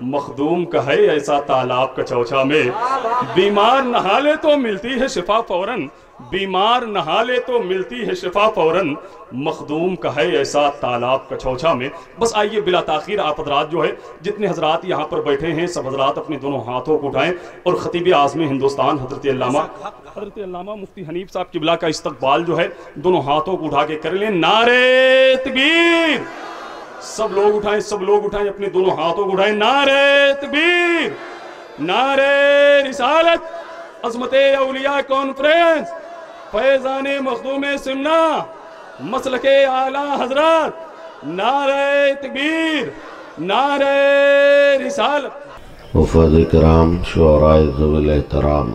مخدوم کا ہے ایسا تالاب کا چوچا میں، بیمار نہا لے تو ملتی ہے شفا فوراً، بیمار نہا لے تو ملتی ہے شفا فوراً، مخدوم کا ہے ایسا تالاب کا چوچا میں۔ بس آئیے بلا تاخیر آپ حضرات جو ہے جتنے حضرات یہاں پر بیٹھے ہیں سب حضرات اپنے دونوں ہاتھوں کو اٹھائیں اور خطیب اعظم ہندوستان حضرت علامہ مفتی حنیف صاحب قبلہ کا استقبال جو ہے دونوں ہاتھوں کو اٹھا کے کر لیں۔ نعرہ تکبیر! سب لوگ اٹھائیں اپنے دونوں ہاتھوں کو اٹھائیں۔ نعرہ تکبیر! نعرہ رسالت! عظمت اولیاء کانفرنس، فیضان مخدوم سمنا، مسلک اعلیٰ حضرات، نعرہ تکبیر! نعرہ رسالت! وفد کرام، شعراء ذوی الاحترام،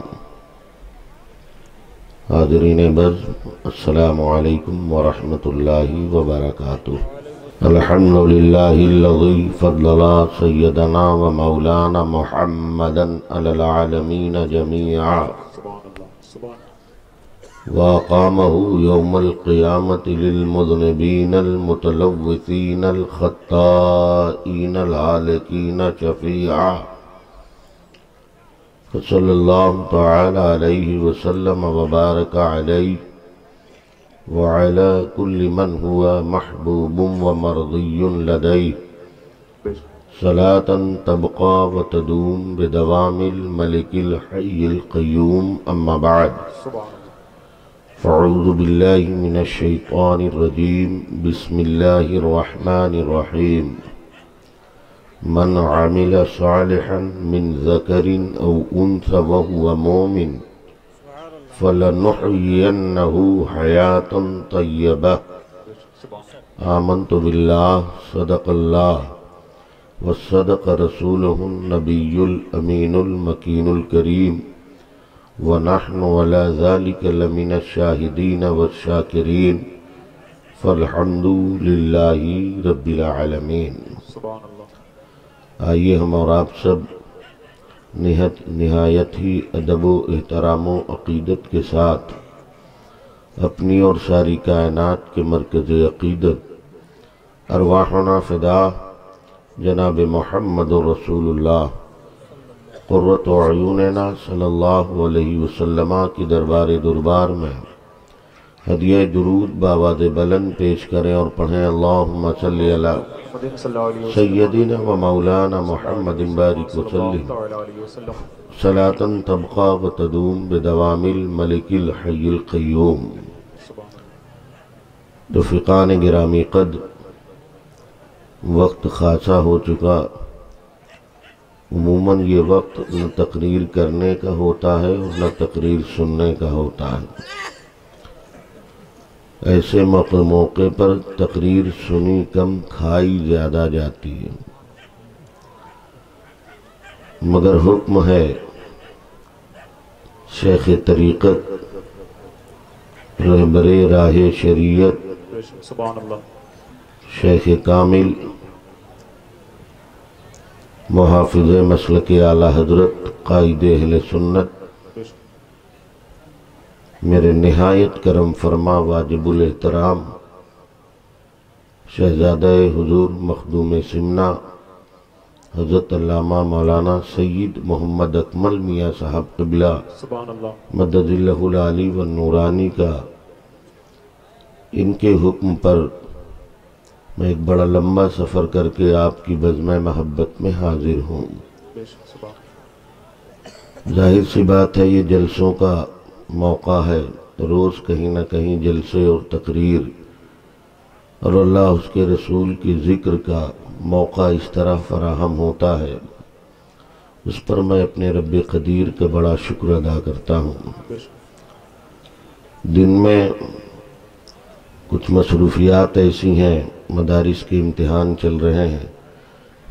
حاضرین بزم، السلام علیکم ورحمۃ اللہ وبرکاتہ۔ الحمدللہ الذی فضل سیدنا و مولانا محمدا علی العالمین جمیعا وأقامہ یوم القیامت للمذنبین المتلوثین الخطائین العالقین شفیعا، صلی اللہ تعالی علیہ وسلم وبارک علیہ وعلى كل من هو محبوب ومرضي لديه صلاة تبقى وتدوم بدوام الملك الحي القيوم، أما بعد فأعوذ بالله من الشيطان الرجيم، بسم الله الرحمن الرحيم، من عمل صالحا من ذكر أو أنثى وهو مؤمن فَلَنُحْيِيَنَّهُ حَيَاةً طَيِّبَةً آمنت باللہ، صدق اللہ وصدق رسولہ النبی الامین المکین الکریم، ونحن علی ذلک لمن الشاہدین والشاکرین، فالحمد للہ رب العالمین۔ آئیے ہم اور آپ سب نہایت ہی ادب و احترام و عقیدت کے ساتھ اپنی اور ساری کائنات کے مرکز عقیدت ارواحنا فدا جناب محمد رسول اللہ قرۃ اعیننا صلی اللہ علیہ وسلم کی دربار میں ہدیہ درود بآواز بلند پیش کریں اور پڑھیں۔ اللہم صلی علی سیدنا و مولانا محمد بارک وسلم صلاة تبقى وتدوم بدوام الملک الحی القیوم۔ رفیقان گرامی قد، وقت خاصا ہو چکا، عموماً یہ وقت نہ تقریر کرنے کا ہوتا ہے اور نہ تقریر سننے کا ہوتا ہے۔ ایسے موقع پر تقریر سنی کم، کھائی زیادہ جاتی ہے، مگر حکم ہے شیخ طریقت، رہبر راہ شریعت، شیخ کامل، محافظ مسلک اعلیٰ حضرت، قائد اہل سنت، میرے نہایت کرم فرما واجب الاحترام شہزادہ حضور مخدوم سمنا حضرت علامہ مولانا سید محمد اکمل میاں صاحب قبلہ مدد اللہ العالی والنورانی کا، ان کے حکم پر میں ایک بڑا لمبا سفر کر کے آپ کی بزم محبت میں حاضر ہوں۔ ظاہر سی بات ہے یہ جلسوں کا موقع ہے، روز کہیں نہ کہیں جلسے اور تقریر اور اللہ اس کے رسول کی ذکر کا موقع اس طرح فراہم ہوتا ہے، اس پر میں اپنے رب قدیر کا بڑا شکر ادا کرتا ہوں۔ دن میں کچھ مصروفیات ایسی ہیں، مدارس کے امتحان چل رہے ہیں،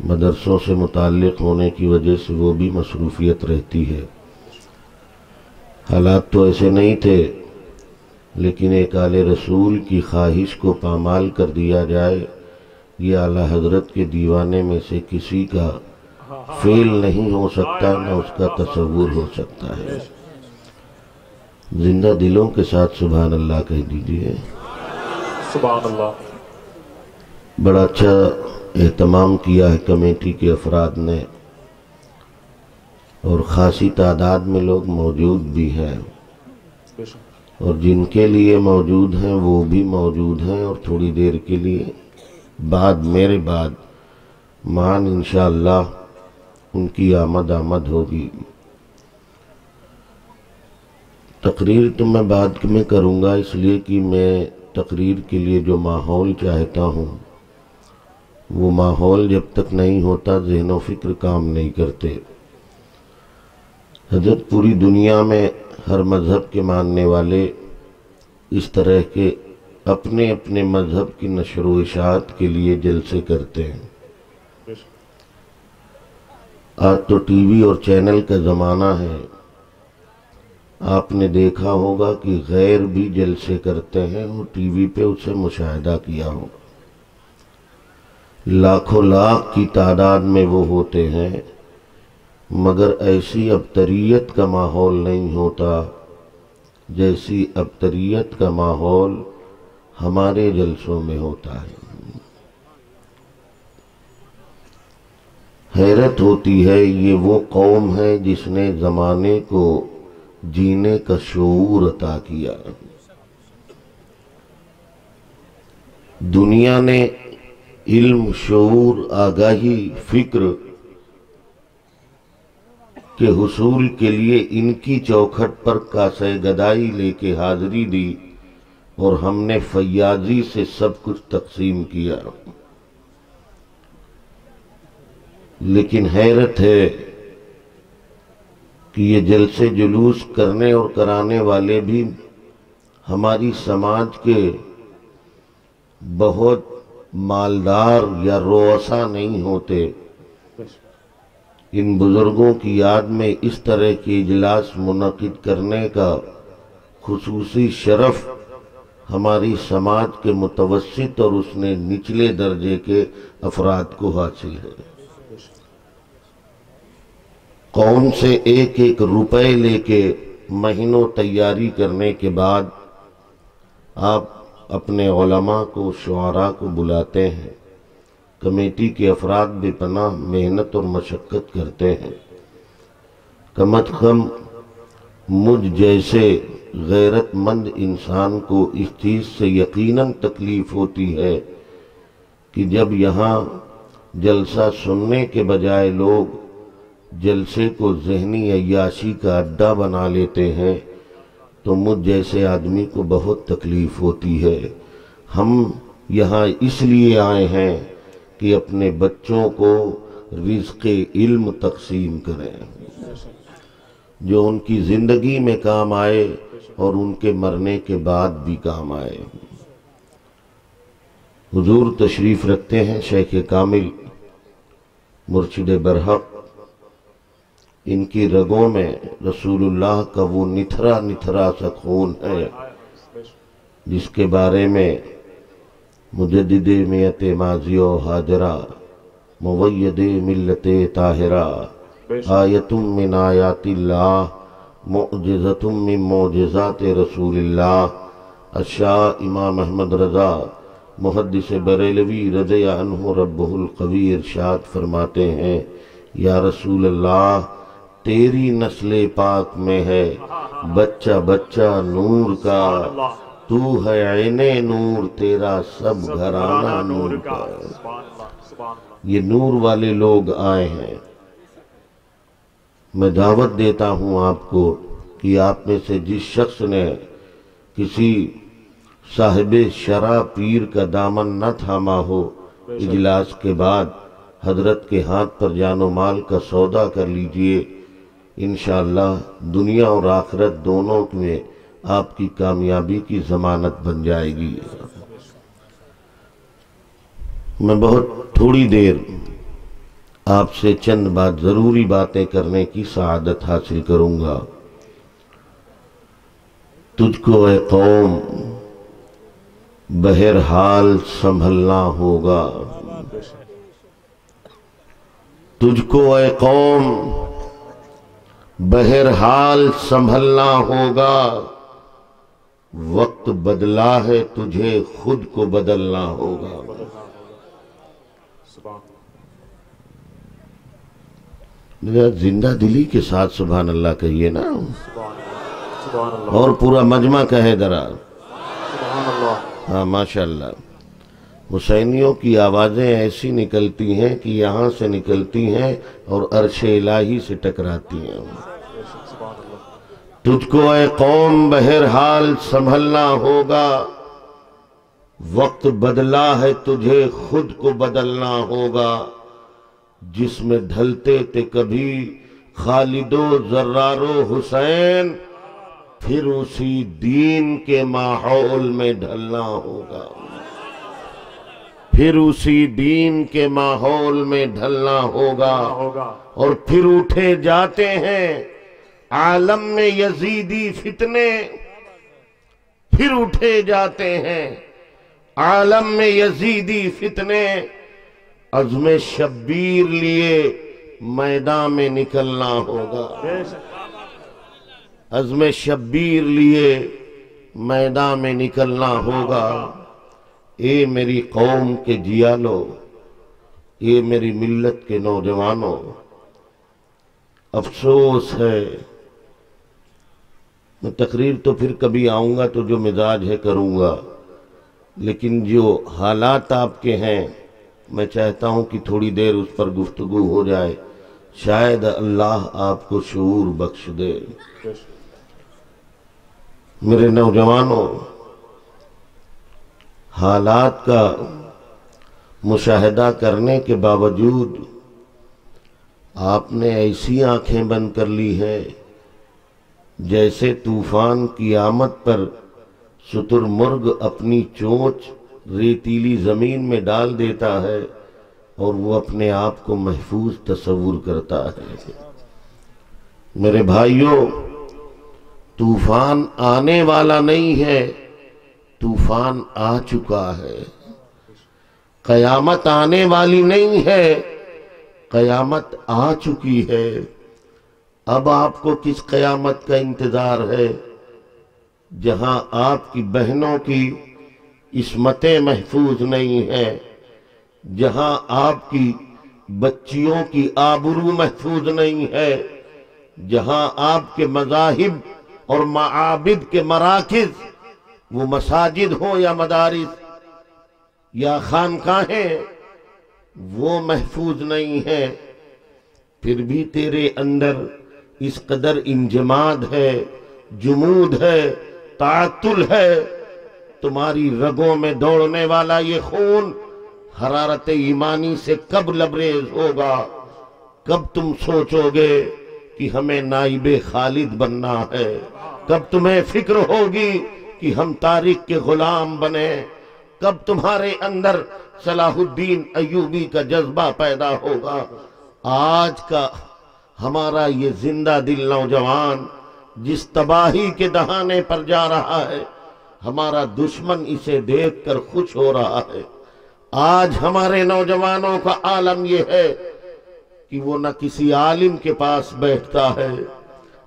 مدرسوں سے متعلق ہونے کی وجہ سے وہ بھی مصروفیت رہتی ہے۔ حالات تو ایسے نہیں تھے، لیکن ایک آل رسول کی خواہش کو پامال کر دیا جائے، یہ اعلیٰ حضرت کے دیوانے میں سے کسی کا فعل نہیں ہو سکتا، نہ اس کا تصور ہو سکتا ہے۔ زندہ دلوں کے ساتھ سبحان اللہ کہہ دیجئے۔ سبحان اللہ۔ بڑا اچھا اہتمام کیا ہے کمیٹی کے افراد نے، اور خاصی تعداد میں لوگ موجود بھی ہیں، اور جن کے لیے موجود ہیں وہ بھی موجود ہیں، اور تھوڑی دیر کے لیے بعد میرے بعد مان انشاءاللہ ان کی آمد ہوگی۔ تقریر تو میں بعد میں کروں گا، اس لیے کہ میں تقریر کے لیے جو ماحول چاہتا ہوں وہ ماحول جب تک نہیں ہوتا ذہن و فکر کام نہیں کرتے۔ حضرت پوری دنیا میں ہر مذہب کے ماننے والے اس طرح کے اپنے اپنے مذہب کی نشر و اشاعت کے لیے جلسے کرتے ہیں۔ آج تو ٹی وی اور چینل کا زمانہ ہے، آپ نے دیکھا ہوگا کہ غیر بھی جلسے کرتے ہیں اور ٹی وی پہ اسے مشاہدہ کیا ہوگا، لاکھوں لاکھ کی تعداد میں وہ ہوتے ہیں، مگر ایسی ابتریت کا ماحول نہیں ہوتا جیسی ابتریت کا ماحول ہمارے جلسوں میں ہوتا ہے۔ حیرت ہوتی ہے، یہ وہ قوم ہے جس نے زمانے کو جینے کا شعور عطا کیا۔ دنیا نے علم، شعور، آگاہی، فکر کے حصول کے لیے ان کی چوکھٹ پر کاسہ گدائی لے کے حاضری دی، اور ہم نے فیاضی سے سب کچھ تقسیم کیا۔ لیکن حیرت ہے کہ یہ جلسے جلوس کرنے اور کرانے والے بھی ہماری سماج کے بہت مالدار یا رؤسا نہیں ہوتے۔ ان بزرگوں کی یاد میں اس طرح کے اجلاس منعقد کرنے کا خصوصی شرف ہماری سماج کے متوسط اور اس نے نچلے درجے کے افراد کو حاصل ہے۔ قوم سے ایک ایک روپے لے کے مہینوں تیاری کرنے کے بعد آپ اپنے علماء کو، شعراء کو بلاتے ہیں، کمیٹی کے افراد بے پناہ محنت اور مشقت کرتے ہیں۔ کم از کم مجھ جیسے غیرت مند انسان کو اس چیز سے یقیناً تکلیف ہوتی ہے کہ جب یہاں جلسہ سننے کے بجائے لوگ جلسے کو ذہنی عیاشی کا اڈا بنا لیتے ہیں تو مجھ جیسے آدمی کو بہت تکلیف ہوتی ہے۔ ہم یہاں اس لیے آئے ہیں کہ اپنے بچوں کو رزق علم تقسیم کریں جو ان کی زندگی میں کام آئے اور ان کے مرنے کے بعد بھی کام آئے۔ حضور تشریف رکھتے ہیں شیخ کامل مرشد برحق، ان کی رگوں میں رسول اللہ کا وہ نتھرا نتھرا سا خون ہے جس کے بارے میں مجدد میت ماضی و حاضرہ، موید ملت طاہرہ، آیت من آیات اللہ، معجزت من معجزات رسول اللہ، اشاء امام احمد رضا محدث بریلوی رضی عنہ ربہ القوی ارشاد فرماتے ہیں، یا رسول اللہ تیری نسل پاک میں ہے بچہ بچہ نور کا، تو ہے عین نور، تیرا سب گھرانہ نور کا۔ یہ نور والے لوگ آئے ہیں۔ میں دعوت دیتا ہوں آپ کو کہ آپ میں سے جس شخص نے کسی صاحب شرع پیر کا دامن نہ تھاما ہو، اجلاس کے بعد حضرت کے ہاتھ پر جان و مال کا سودا کر لیجئے، انشاءاللہ دنیا اور آخرت دونوں میں آپ کی کامیابی کی ضمانت بن جائے گی۔ میں بہت تھوڑی دیر آپ سے چند ضروری باتیں کرنے کی سعادت حاصل کروں گا۔ تجھ کو اے قوم بہرحال سنبھلنا ہوگا، تجھ کو اے قوم بہرحال سنبھلنا ہوگا، وقت بدلا ہے تجھے خود کو بدلنا ہوگا۔ زندہ دلی کے ساتھ سبحان اللہ کہیے نا، سبحان اللہ، اور پورا مجمع کہے ذرا سبحان اللہ۔ ہاں ماشاءاللہ۔ حسینیوں کی آوازیں ایسی نکلتی ہیں کہ یہاں سے نکلتی ہیں اور عرش الہی سے ٹکراتی ہیں۔ سبحان اللہ، تجھ کو اے قوم بہرحال سنبھلنا ہوگا، وقت بدلا ہے تجھے خود کو بدلنا ہوگا، جس میں ڈھلتے تھے کبھی خالد و زرار و حسین، پھر اسی دین کے ماحول میں ڈھلنا ہوگا، پھر اسی دین کے ماحول میں ڈھلنا ہوگا۔ اور پھر اٹھے جاتے ہیں عالم میں یزیدی فتنے، پھر اٹھے جاتے ہیں عالم میں یزیدی فتنے، عزم شبیر لیے میدان میں نکلنا ہوگا، عزم شبیر لیے میدان میں نکلنا ہوگا۔ اے میری قوم کے جیالو، اے میری ملت کے نوجوانوں، افسوس ہے، میں تقریر تو پھر کبھی آؤں گا تو جو مزاج ہے کروں گا، لیکن جو حالات آپ کے ہیں میں چاہتا ہوں کہ تھوڑی دیر اس پر گفتگو ہو جائے، شاید اللہ آپ کو شعور بخش دے۔ میرے نوجوانوں، حالات کا مشاہدہ کرنے کے باوجود آپ نے ایسی آنکھیں بند کر لی ہے جیسے طوفان کی آمد پر شتر مرغ اپنی چونچ ریتیلی زمین میں ڈال دیتا ہے اور وہ اپنے آپ کو محفوظ تصور کرتا ہے۔ میرے بھائیوں، طوفان آنے والا نہیں ہے، طوفان آ چکا ہے۔ قیامت آنے والی نہیں ہے، قیامت آ چکی ہے۔ اب آپ کو کس قیامت کا انتظار ہے جہاں آپ کی بہنوں کی عصمتیں محفوظ نہیں ہے، جہاں آپ کی بچیوں کی آبرو محفوظ نہیں ہے، جہاں آپ کے مذاہب اور معابد کے مراکز، وہ مساجد ہوں یا مدارس یا خانقاہیں، وہ محفوظ نہیں ہے۔ پھر بھی تیرے اندر اس قدر انجماد ہے، جمود ہے، تعطل ہے، تمہاری رگوں میں دوڑنے والا یہ خون حرارت ایمانی سے کب لبریز ہوگا؟ کب تم سوچو گے کہ ہمیں نائب خالد بننا ہے؟ کب تمہیں فکر ہوگی کہ ہم تاریخ کے غلام بنے؟ کب تمہارے اندر صلاح الدین ایوبی کا جذبہ پیدا ہوگا؟ آج کا ہمارا یہ زندہ دل نوجوان جس تباہی کے دہانے پر جا رہا ہے، ہمارا دشمن اسے دیکھ کر خوش ہو رہا ہے۔ آج ہمارے نوجوانوں کا عالم یہ ہے کہ وہ نہ کسی عالم کے پاس بیٹھتا ہے،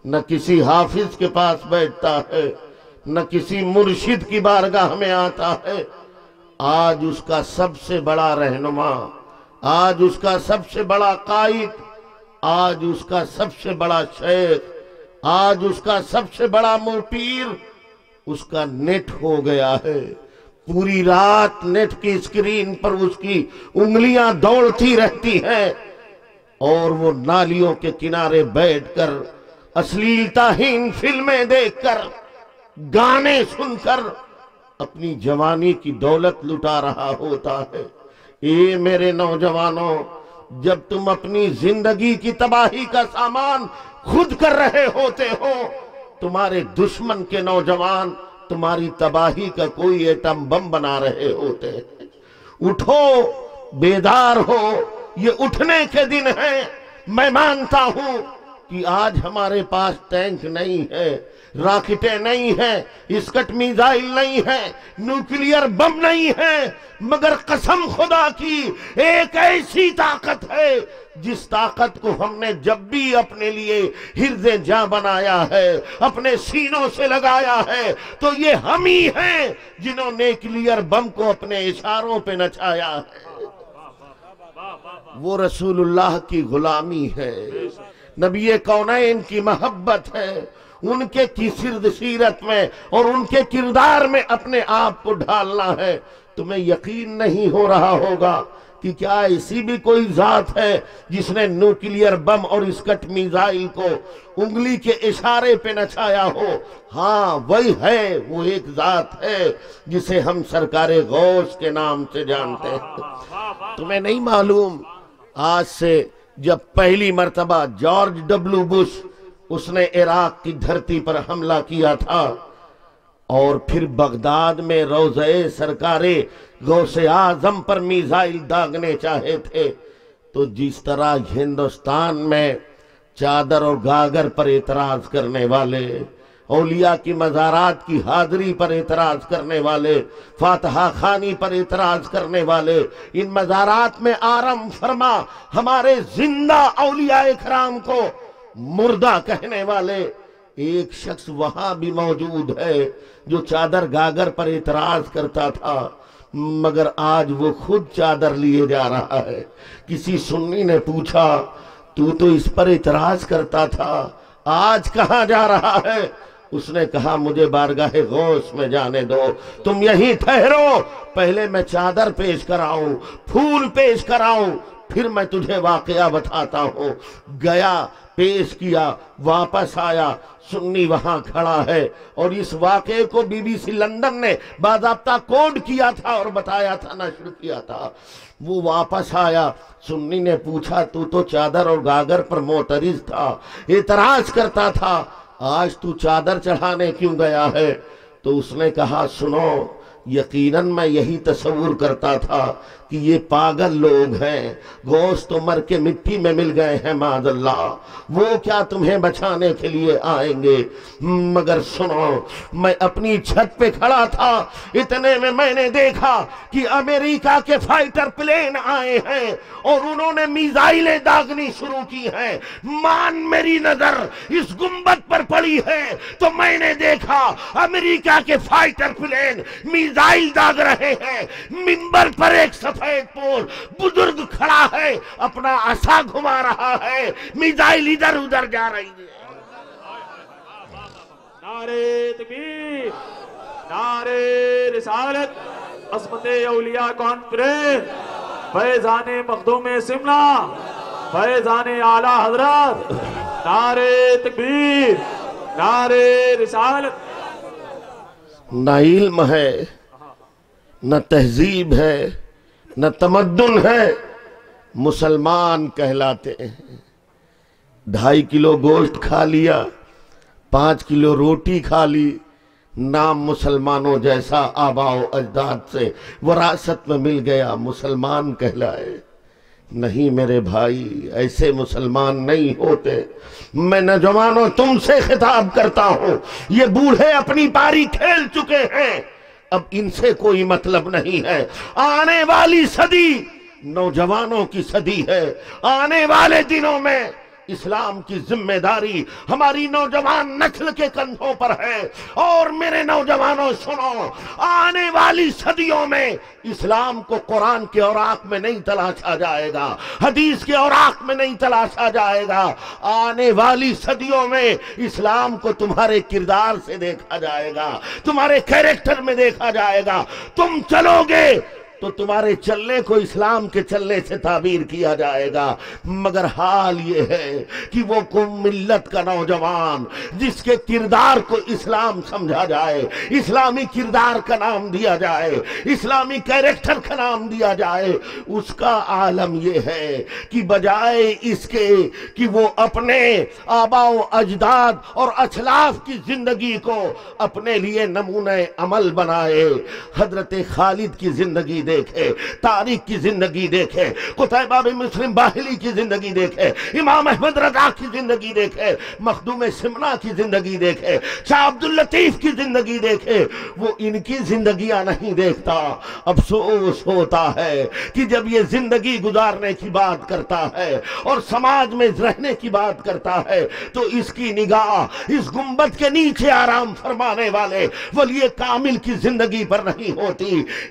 نہ کسی حافظ کے پاس بیٹھتا ہے، نہ کسی مرشد کی بارگاہ میں آتا ہے۔ آج اس کا سب سے بڑا رہنما، آج اس کا سب سے بڑا قائد، آج اس کا سب سے بڑا شیخ، آج اس کا سب سے بڑا مرپیر اس کا نیٹ ہو گیا ہے۔ پوری رات نیٹ کی اسکرین پر اس کی انگلیاں دوڑتی رہتی ہیں اور وہ نالیوں کے کنارے بیٹھ کر اశ్లీلتاہین فلمیں دیکھ کر، گانے سن کر اپنی جوانی کی دولت لٹا رہا ہوتا ہے۔ اے میرے نوجوانوں، جب تم اپنی زندگی کی تباہی کا سامان خود کر رہے ہوتے ہو، تمہارے دشمن کے نوجوان تمہاری تباہی کا کوئی ایٹم بم بنا رہے ہوتے ہیں۔ اٹھو، بیدار ہو، یہ اٹھنے کے دن ہیں۔ میں مانتا ہوں کہ آج ہمارے پاس ٹینک نہیں ہے، راکٹیں نہیں ہیں، اسکٹ میزائل نہیں ہے، نیوکلیئر بم نہیں ہے، مگر قسم خدا کی ایک ایسی طاقت ہے جس طاقت کو ہم نے جب بھی اپنے لیے حرز جاں بنایا ہے، اپنے سینوں سے لگایا ہے، تو یہ ہم ہی ہیں جنہوں نے نیوکلیئر بم کو اپنے اشاروں پہ نچایا ہے۔ وہ رسول اللہ کی غلامی ہے۔ نبی کونین کی محبت ہے، ان کے کی سرد سیرت میں اور ان کے کردار میں اپنے آپ کو ڈھالنا ہے۔ تمہیں یقین نہیں ہو رہا ہوگا کہ کیا ایسی بھی کوئی ذات ہے جس نے نیوکلیئر بم اور اسکٹ میزائل کو انگلی کے اشارے پہ نچایا ہو؟ ہاں وہی ہے، وہ ایک ذات ہے جسے ہم سرکار غوث کے نام سے جانتے ہیں۔ تمہیں نہیں معلوم، آج سے جب پہلی مرتبہ جارج ڈبلیو بش اس نے عراق کی دھرتی پر حملہ کیا تھا اور پھر بغداد میں روضہ سرکار غوث اعظم پر میزائل داغنے چاہے تھے، تو جس طرح ہندوستان میں چادر اور گاگر پر اعتراض کرنے والے، اولیاء کی مزارات کی حاضری پر اعتراض کرنے والے، فاتحہ خوانی پر اعتراض کرنے والے، ان مزارات میں آرم فرما ہمارے زندہ اولیاء کرام کو مردہ کہنے والے ایک شخص وہاں بھی موجود ہے جو چادر گاگر پر اعتراض کرتا تھا، مگر آج وہ خود چادر لیے جا رہا ہے۔ کسی سنی نے پوچھا تو اس پر اعتراض کرتا تھا، آج کہاں جا رہا ہے؟ اس نے کہا مجھے بارگاہ غوث میں جانے دو، تم یہیں ٹھہرو، پہلے میں چادر پیش کراؤں، پھول پیش کراؤں، پھر میں تجھے واقعہ بتاتا ہوں۔ گیا، پیش کیا، واپس آیا، سنی وہاں کھڑا ہے اور اس واقعے کو بی بی سی لندن نے باضابطہ کوڈ کیا تھا اور بتایا تھا، نشر کیا تھا۔ وہ واپس آیا، سنی نے پوچھا تو چادر اور گاگر پر معترض تھا، اعتراض کرتا تھا، آج تو چادر چڑھانے کیوں گیا ہے؟ تو اس نے کہا سنو، یقیناً میں یہی تصور کرتا تھا کہ یہ پاگل لوگ ہیں، غوث تو مر کے مٹی میں مل گئے ہیں معاذ اللہ، وہ کیا تمہیں بچانے کے لیے آئیں گے؟ مگر سنو، میں اپنی چھت پہ کھڑا تھا، اتنے میں میں نے دیکھا کہ امریکہ کے فائٹر پلین آئے ہیں اور انہوں نے میزائلیں داغنی شروع کی ہیں۔ مان میری نظر اس گنبد پر پڑی ہے تو میں نے دیکھا امریکہ کے فائٹر پلین میزائل داغ رہے ہیں، منبر پر ایک سفید پور بزرگ کھڑا ہے، اپنا عصا گھما رہا ہے، میزائل ادھر ادھر جا رہی ہے۔ نعرہ تکبیر، نعرہ رسالت، عصمت اولیاء کانفرنس، فیضان مخدوم سمنا، فیضان اعلی حضرات، نعرہ تکبیر، نعرہ رسالت۔ نہ علم ہے، نہ تہذیب ہے، نہ تمدن ہے، مسلمان کہلاتے ہیں۔ 2.5 کلو گوشت کھا لیا، 5 کلو روٹی کھا لی، نام مسلمانوں جیسا آباء و اجداد سے وراثت میں مل گیا، مسلمان کہلائے۔ نہیں میرے بھائی، ایسے مسلمان نہیں ہوتے۔ میں نوجوانوں تم سے خطاب کرتا ہوں، یہ بوڑھے اپنی پاری کھیل چکے ہیں، اب ان سے کوئی مطلب نہیں ہے۔ آنے والی صدی نوجوانوں کی صدی ہے، آنے والے دنوں میں اسلام کی ذمہ داری ہماری نوجوان نسل کے کندھوں پر ہے۔ اور میرے نوجوانوں سنو، آنے والی صدیوں میں اسلام کو قرآن کے اوراق میں نہیں تلاشا جائے گا، حدیث کے اوراق میں نہیں تلاشا جائے گا، آنے والی صدیوں میں اسلام کو تمہارے کردار سے دیکھا جائے گا، تمہارے کیریکٹر میں دیکھا جائے گا۔ تم چلو گے تو تمہارے چلنے کو اسلام کے چلنے سے تعبیر کیا جائے گا، مگر حال یہ ہے کہ وہ قوم ملت کا نوجوان جس کے کردار کو اسلام سمجھا جائے، اسلامی کردار کا نام دیا جائے، اسلامی کیریکٹر کا نام دیا جائے، اس کا عالم یہ ہے کہ بجائے اس کے کہ وہ اپنے آباء و اجداد اور اسلاف کی زندگی کو اپنے لیے نمونہ عمل بنائے، حضرت خالد کی زندگی دیکھے، طارق کی زندگی دیکھے، قتیبہ بن مسلم باہلی کی زندگی دیکھے، امام احمد رضا کی زندگی دیکھے، مخدوم سمنا کی زندگی دیکھے، شاہ عبداللطیف کی زندگی دیکھے، وہ ان کی زندگیاں نہیں دیکھتا۔ افسوس ہوتا ہے کہ جب یہ زندگی گزارنے کی بات کرتا ہے اور سماج میں رہنے کی بات کرتا ہے تو اس کی نگاہ اس گنبد کے نیچے آرام فرمانے والے ولی کامل کی زندگی پر نہیں ہوتی۔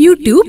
YouTube